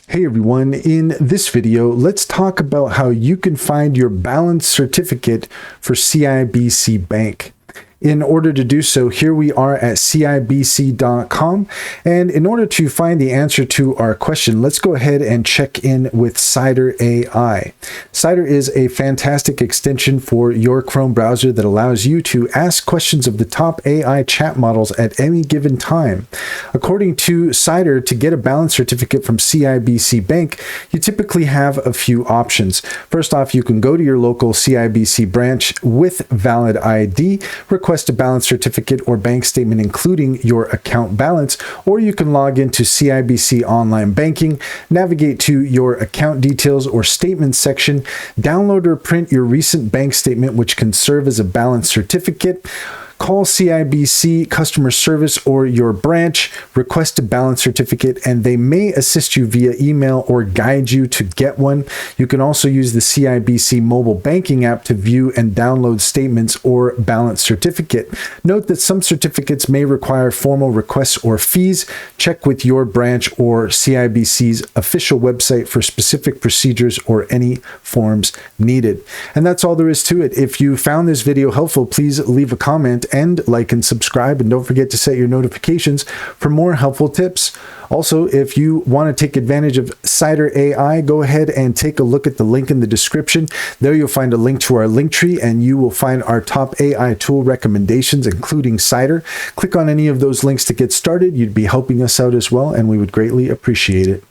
Hey everyone, in this video, let's talk about how you can find your balance certificate for CIBC Bank. In order to do so, here we are at CIBC.com, and in order to find the answer to our question, let's go ahead and check in with Cider AI. Cider is a fantastic extension for your Chrome browser that allows you to ask questions of the top AI chat models at any given time. According to Cider, to get a balance certificate from CIBC Bank, you typically have a few options. First off, you can go to your local CIBC branch with valid ID, request a balance certificate or bank statement including your account balance, or you can log into CIBC online banking, navigate to your account details or statements section, download or print your recent bank statement, which can serve as a balance certificate. Call CIBC customer service or your branch, request a balance certificate, and they may assist you via email or guide you to get one. You can also use the CIBC mobile banking app to view and download statements or balance certificate. Note that some certificates may require formal requests or fees. Check with your branch or CIBC's official website for specific procedures or any forms needed. And that's all there is to it. If you found this video helpful, please leave a comment and like and subscribe, and don't forget to set your notifications for more helpful tips. Also, if you want to take advantage of Cider AI, go ahead and take a look at the link in the description. There you'll find a link to our link tree, and you will find our top AI tool recommendations, including Cider. Click on any of those links to get started. You'd be helping us out as well, and we would greatly appreciate it.